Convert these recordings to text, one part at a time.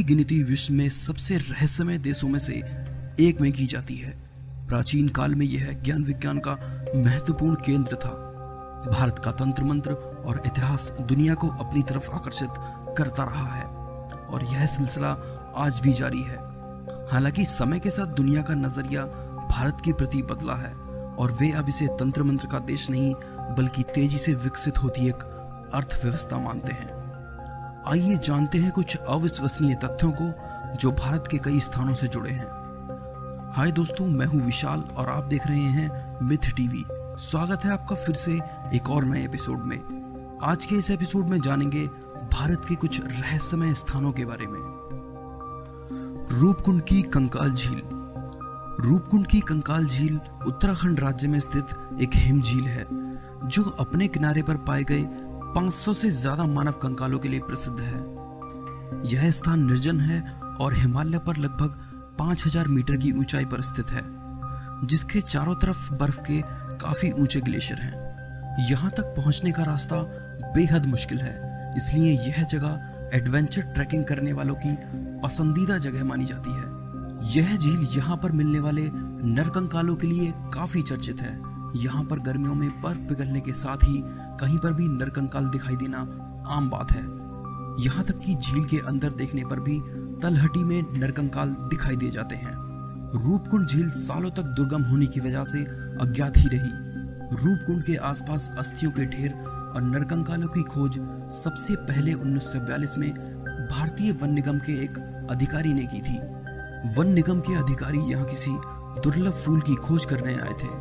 गिनती विश्व में सबसे रहस्यमय देशों में से एक में की जाती है। प्राचीन काल में यह ज्ञान विज्ञान का महत्वपूर्ण केंद्र था। भारत का तंत्र मंत्र और इतिहास दुनिया को अपनी तरफ आकर्षित करता रहा है और यह सिलसिला आज भी जारी है। हालांकि समय के साथ दुनिया का नजरिया भारत के प्रति बदला है और वे अब इसे तंत्र मंत्र का देश नहीं बल्कि तेजी से विकसित होती एक अर्थव्यवस्था मानते हैं। आइए जानते हैं कुछ अविश्वसनीय तथ्यों को जो भारत के कई स्थानों से जुड़े हैं। हाय दोस्तों, मैं हूं विशाल और आप देख रहे हैं मिथ टीवी। स्वागत है आपका फिर से एक और नए एपिसोड में। आज के इस एपिसोड में जानेंगे भारत के कुछ रहस्यमय स्थानों के बारे में। रूपकुंड की कंकाल झील। रूपकुंड की कंकाल झील उत्तराखंड राज्य में स्थित एक हिम झील है जो अपने किनारे पर पाए गए 500 से ज्यादा मानव कंकालों के लिए प्रसिद्ध है। यह स्थान निर्जन है और हिमालय पर लगभग 5000 मीटर की ऊंचाई पर स्थित है, जिसके चारों तरफ बर्फ के काफी ऊंचे ग्लेशियर हैं। यहाँ तक पहुंचने का रास्ता बेहद मुश्किल है, इसलिए यह जगह एडवेंचर ट्रैकिंग करने वालों की पसंदीदा जगह मानी जाती है। यह झील यहाँ पर मिलने वाले नरकंकालों के लिए काफी चर्चित है। यहाँ पर गर्मियों में बर्फ पिघलने के साथ ही कहीं पर भी नरकंकाल दिखाई देना आम बात है। यहाँ तक कि झील के अंदर देखने पर भी तलहटी में नरकंकाल दिखाई दे जाते हैं। रूपकुंड झील सालों तक दुर्गम होने की वजह से अज्ञात ही रही। रूपकुंड के आसपास अस्थियों के ढेर और नरकंकालों की खोज सबसे पहले 1942 में भारतीय वन निगम के एक अधिकारी ने की थी। वन निगम के अधिकारी यहाँ किसी दुर्लभ फूल की खोज करने आए थे।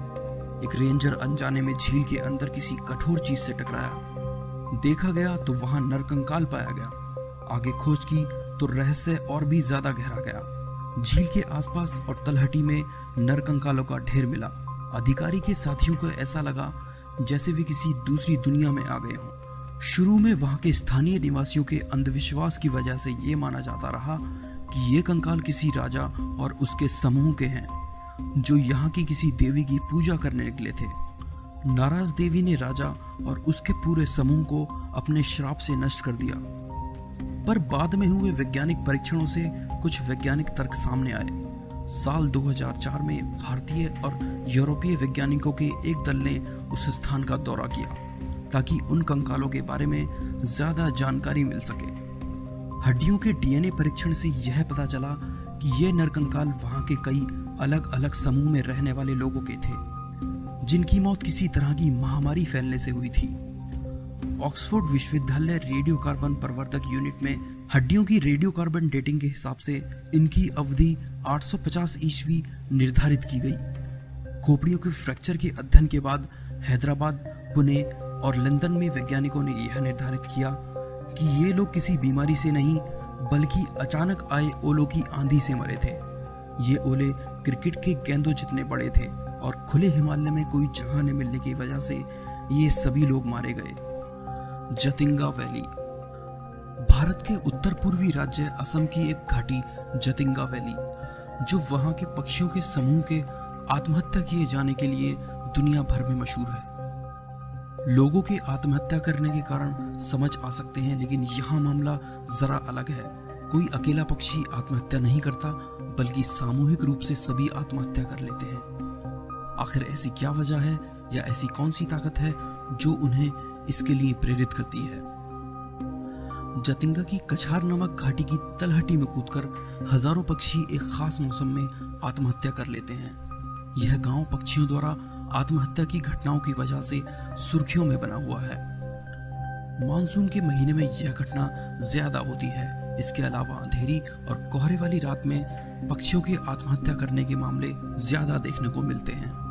एक रेंजर अनजाने में झील के अंदर किसी कठोर चीज से टकराया। देखा गया तो वहां नरकंकाल पाया गया। आगे खोज की तो रहस्य और भी ज्यादा गहरा गया। झील के आसपास और तलहटी में नरकंकालों का ढेर मिला। अधिकारी के साथियों को ऐसा लगा जैसे वे किसी दूसरी दुनिया में आ गए हों। शुरू में वहां के स्थानीय निवासियों के अंधविश्वास की वजह से ये माना जाता रहा कि ये कंकाल किसी राजा और उसके समूह के हैं जो यहाँ की किसी देवी की पूजा करने निकले थे। नाराज देवी ने राजा और उसके पूरे समूह को अपने श्राप से नष्ट कर दिया। पर बाद में हुए वैज्ञानिक परीक्षणों से कुछ वैज्ञानिक तर्क सामने आए। साल 2004 में भारतीय और यूरोपीय वैज्ञानिकों के एक दल ने उस स्थान का दौरा किया ताकि उन कंकालों के बारे में ज्यादा जानकारी मिल सके। हड्डियों के डीएनए परीक्षण से यह पता चला कि ये नरकंकाल वहां के कई अलग अलग समूह में रहने वाले लोगों के थे जिनकी मौत किसी तरह की महामारी फैलने से हुई थी। ऑक्सफोर्ड विश्वविद्यालय रेडियो कार्बन प्रवर्धक यूनिट में हड्डियों की रेडियो कार्बन डेटिंग के हिसाब से इनकी अवधि 850 ईस्वी निर्धारित की गई। खोपड़ियों के फ्रैक्चर के अध्ययन के बाद हैदराबाद, पुणे और लंदन में वैज्ञानिकों ने यह निर्धारित किया कि ये लोग किसी बीमारी से नहीं बल्कि अचानक आए ओलों की आंधी से मरे थे। ये ओले क्रिकेट के गेंदों जितने बड़े थे और खुले हिमालय में कोई जगह न मिलने की वजह से ये सभी लोग मारे गए। जतिंगा वैली। भारत के उत्तर पूर्वी राज्य असम की एक घाटी जतिंगा वैली, जो वहां के पक्षियों के समूह के आत्महत्या किए जाने के लिए दुनिया भर में मशहूर है। लोगों के आत्महत्या करने के कारण समझ आ सकते हैं, लेकिन यहाँ मामला जरा अलग है। कोई अकेला पक्षी आत्महत्या नहीं करता बल्कि सामूहिक रूप से सभी आत्महत्या कर लेते हैं। आखिर ऐसी क्या वजह है या ऐसी कौन सी ताकत है जो उन्हें इसके लिए प्रेरित करती है? जतिंगा की कछार नामक घाटी की तलहटी में कूदकर हजारों पक्षी एक खास मौसम में आत्महत्या कर लेते हैं। यह गांव पक्षियों द्वारा आत्महत्या की घटनाओं की वजह से सुर्खियों में बना हुआ है। मानसून के महीने में यह घटना ज्यादा होती है। इसके अलावा अंधेरी और कोहरे वाली रात में पक्षियों की आत्महत्या करने के मामले ज्यादा देखने को मिलते हैं।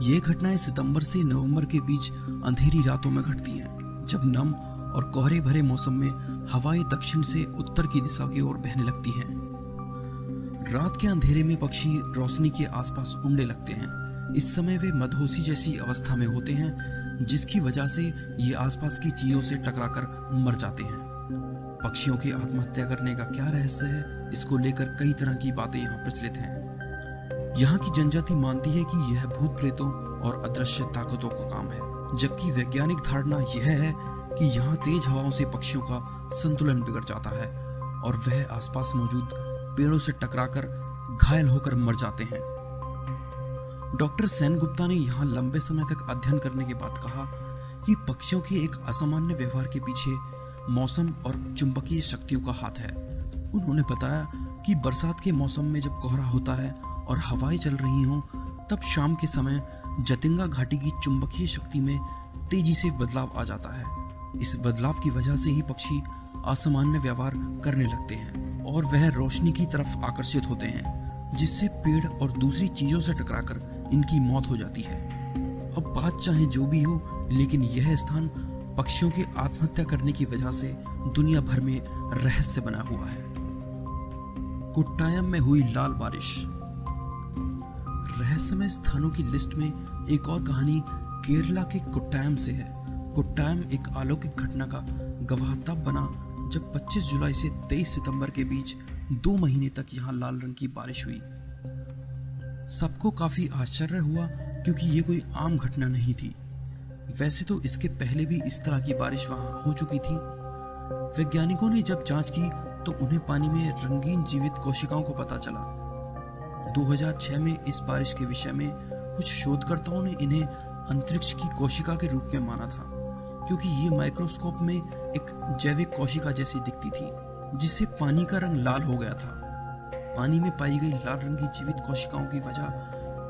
ये घटनाएं सितंबर से नवंबर के बीच अंधेरी रातों में घटती हैं, जब नम और कोहरे भरे मौसम में हवाएं दक्षिण से उत्तर की दिशा की ओर बहने लगती हैं। रात के अंधेरे में पक्षी रोशनी के आसपास उड़ने लगते हैं। इस समय वे मदहोशी जैसी अवस्था में होते हैं, जिसकी वजह से ये आसपास की चीजों से टकराकर मर जाते हैं। पक्षियों की आत्महत्या करने का क्या रहस्य है, इसको लेकर कई तरह की बातें यहाँ प्रचलित हैं। यहाँ की जनजाति मानती है कि यह भूत प्रेतों और अदृश्य ताकतों का काम है, जबकि वैज्ञानिक धारणा यह है कि यहाँ तेज हवाओं से पक्षियों का संतुलन बिगड़ जाता है और वह आसपास मौजूद पेड़ों से टकराकर घायल होकर मर जाते हैं। डॉक्टर सेनगुप्ता ने यहाँ लंबे समय तक अध्ययन करने के बाद कहा कि पक्षियों के एक असामान्य व्यवहार के पीछे मौसम और चुंबकीय शक्तियों का हाथ है। उन्होंने बताया कि बरसात के मौसम में जब कोहरा होता है और हवाएं चल रही हों, तब शाम के समय जतिंगा घाटी की चुंबकीय शक्ति में तेजी से बदलाव आ जाता है। इस बदलाव की वजह से ही पक्षी असामान्य व्यवहार करने लगते हैं और वह रोशनी की तरफ आकर्षित होते हैं, जिससे पेड़ और दूसरी चीजों से टकराकर इनकी मौत हो जाती है। अब बात चाहे जो भी हो, लेकिन यह स्थान पक्षियों के आत्महत्या करने की वजह से दुनिया भर में रहस्य बना हुआ है। कोट्टायम में हुई लाल बारिश। रहस्यमय स्थानों की लिस्ट में एक और कहानी केरला के कोट्टायम से है। कोट्टायम एक अलौकिक घटना का गवाह तब बना जब 25 जुलाई से 23 सितंबर के बीच 2 महीने तक यहाँ लाल रंग की बारिश हुई। सबको काफी आश्चर्य हुआ क्योंकि ये कोई आम घटना नहीं थी। वैसे तो इसके पहले भी इस तरह की बारिश वहां हो चुकी थी। वैज्ञानिकों ने जब जांच की तो उन्हें पानी में रंगीन जीवित कोशिकाओं को पता चला। 2006 में इस बारिश के विषय में कुछ शोधकर्ताओं ने इन्हें अंतरिक्ष की कोशिका के रूप में माना था, क्योंकि ये माइक्रोस्कोप में एक जैविक कोशिका जैसी दिखती थी, जिससे पानी का रंग लाल हो गया था। पानी में पाई गई लाल रंग की जीवित कोशिकाओं की वजह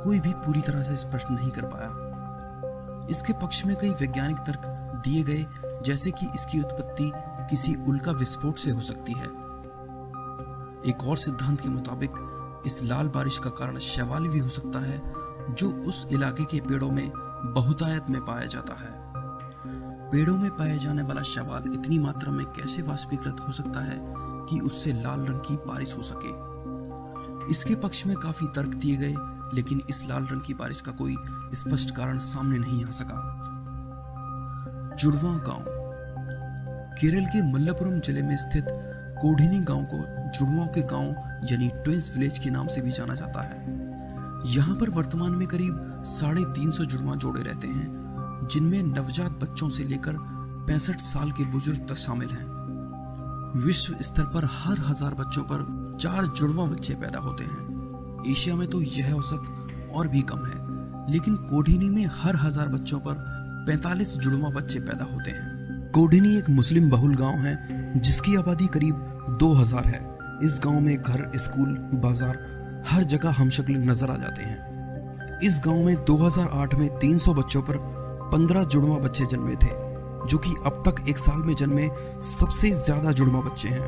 कोई भी पूरी तरह से स्पष्ट नहीं कर पाया। इसके पक्ष में कई वैज्ञानिक तर्क दिए गए, जैसे कि इसकी उत्पत्ति किसी उल्का विस्फोट से हो सकती है। एक और सिद्धांत के मुताबिक इस लाल बारिश का कारण शैवाल भी हो सकता है, जो उस इलाके के पेड़ों में बहुतायत में पाया जाता है। पेड़ों में पाया जाने वाला शैवाल इतनी मात्रा में कैसे वाष्पीकृत हो सकता है कि उससे लाल रंग की बारिश हो सके। इसके पक्ष में काफी तर्क दिए गए, लेकिन इस लाल रंग की बारिश का कोई स्पष्ट कारण सामने नहीं आ सका। जुड़वा गांव। केरल के मल्लपुरम जिले में स्थित कोडिनी गांव को जुड़वाओं के गांव यानी ट्विंस विलेज के नाम से भी जाना जाता है। यहाँ पर वर्तमान में करीब 350 जुड़वा जोड़े रहते हैं, जिनमें नवजात बच्चों से लेकर 65 साल के बुजुर्ग तक शामिल हैं। विश्व स्तर पर हर 1000 बच्चों पर 4 जुड़वा बच्चे पैदा होते हैं। एशिया में तो यह औसत और भी कम है, लेकिन कोडिनी में हर 1000 बच्चों पर 45 जुड़वा बच्चे पैदा होते हैं। कोडिनी एक मुस्लिम बहुल गांव है, जिसकी आबादी करीब 2000 है। इस गांव में घर, स्कूल, बाजार हर जगह हमशक्ल नजर आ जाते हैं। इस गांव में 2008 में 300 बच्चों पर 15 जुड़वा बच्चे जन्मे थे, जो कि अब तक एक साल में जन्मे सबसे ज्यादा जुड़वा बच्चे हैं।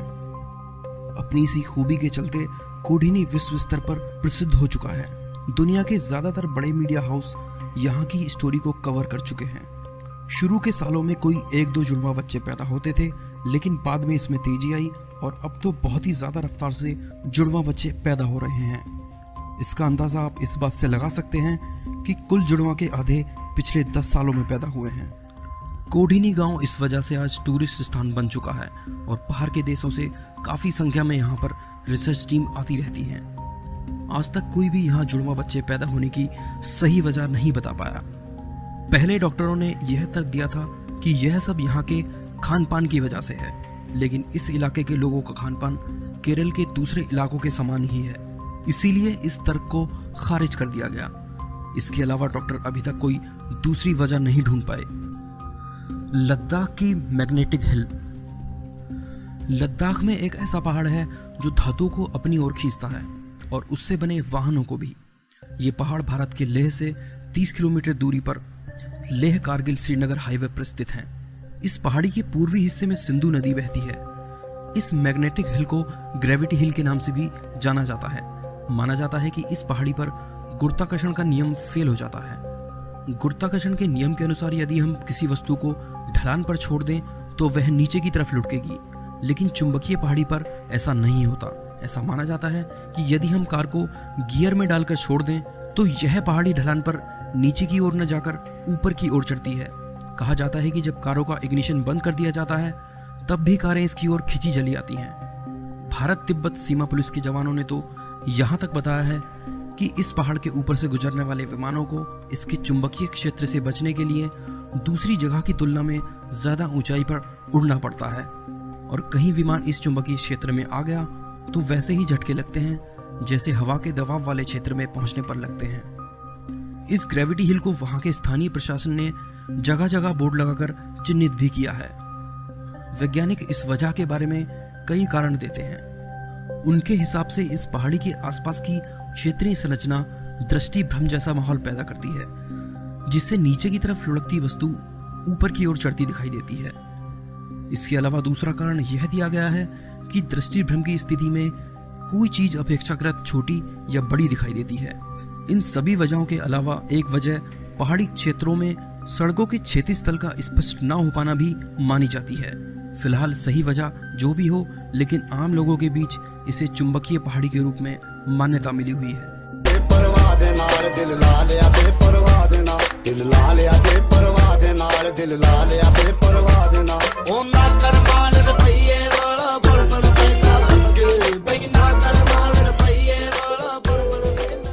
अपनी इसी खूबी के चलते कोडिनी विश्व स्तर पर प्रसिद्ध हो चुका है। दुनिया के ज्यादातर बड़े मीडिया हाउस यहाँ की स्टोरी को कवर कर चुके हैं। शुरू के सालों में कोई 1-2 जुड़वा बच्चे पैदा होते थे, लेकिन बाद में इसमें तेजी आई और अब तो बहुत ही ज्यादा रफ्तार से जुड़वा बच्चे पैदा हो रहे हैं। इसका अंदाजा आप इस बात से लगा सकते हैं कि कुल जुड़वा के आधे पिछले 10 सालों में पैदा हुए हैं। कोडिनी गांव इस वजह से आज टूरिस्ट स्थान बन चुका है और बाहर के देशों से काफी संख्या में यहाँ पर रिसर्च टीम आती रहती है। आज तक कोई भी यहाँ जुड़वा बच्चे पैदा होने की सही वजह नहीं बता पाया। पहले डॉक्टरों ने यह तर्क दिया था कि यह सब यहाँ के खान पान की वजह से है, लेकिन इस इलाके के लोगों का खान पान केरल के दूसरे इलाकों के समान ही है, इसीलिए इस तर्क को खारिज कर दिया गया। इसके अलावा डॉक्टर अभी तक कोई दूसरी वजह नहीं ढूंढ पाए। लद्दाख की मैग्नेटिक हिल। लद्दाख में एक ऐसा पहाड़ है जो धातु को अपनी ओर खींचता है और उससे बने वाहनों को भी। ये पहाड़ भारत के लेह से 30 किलोमीटर दूरी पर लेह कारगिल श्रीनगर हाईवे पर स्थित है। इस पहाड़ी के पूर्वी हिस्से में सिंधु नदी बहती है। इस मैग्नेटिक हिल को ग्रेविटी हिल के नाम से भी जाना जाता है। माना जाता है कि इस पहाड़ी पर गुरुत्वाकर्षण का नियम फेल हो जाता है। गुरुत्वाकर्षण के नियम के अनुसार यदि हम किसी वस्तु को ढलान पर छोड़ दें तो वह नीचे की तरफ लुढ़केगी, लेकिन चुंबकीय पहाड़ी पर ऐसा नहीं होता। ऐसा माना जाता है कि यदि हम कार को गियर में डालकर छोड़ दें तो यह पहाड़ी ढलान पर नीचे की ओर न जाकर ऊपर की ओर चढ़ती है। कहा जाता है कि जब कारों का इग्निशन बंद कर दिया जाता है तब भी कारें इसकी ओर खींची चली आती हैं। भारत तिब्बत सीमा पुलिस के जवानों ने तो यहाँ तक बताया है कि इस पहाड़ के ऊपर से गुजरने वाले विमानों को इसके चुंबकीय क्षेत्र से बचने के लिए दूसरी जगह की तुलना में ज्यादा ऊंचाई पर उड़ना पड़ता है। और कहीं विमान इस चुंबकीय क्षेत्र में आ गया तो वैसे ही झटके लगते हैं जैसे हवा के दबाव वाले क्षेत्र में पहुंचने पर लगते हैं। इस ग्रेविटी हिल को वहां के स्थानीय प्रशासन ने जगह जगह बोर्ड लगाकर चिन्हित भी किया है। वैज्ञानिक इस वजह के बारे में कई कारण देते हैं। उनके हिसाब से इस पहाड़ी के आसपास की क्षेत्रीय संरचना दृष्टि भ्रम जैसा माहौल पैदा करती है, जिससे नीचे की तरफ लुढ़कती वस्तु ऊपर की ओर चढ़ती दिखाई देती है। इसके अलावा दूसरा कारण यह दिया गया है कि दृष्टि भ्रम की स्थिति में कोई चीज अपेक्षाकृत छोटी या बड़ी दिखाई देती है। इन सभी वजहों के अलावा एक वजह पहाड़ी क्षेत्रों में सड़कों के क्षैतिज तल का स्पष्ट न हो पाना भी मानी जाती है। फिलहाल सही वजह जो भी हो, लेकिन आम लोगों के बीच इसे चुंबकीय पहाड़ी के रूप में मान्यता मिली हुई है। दिल ला लिया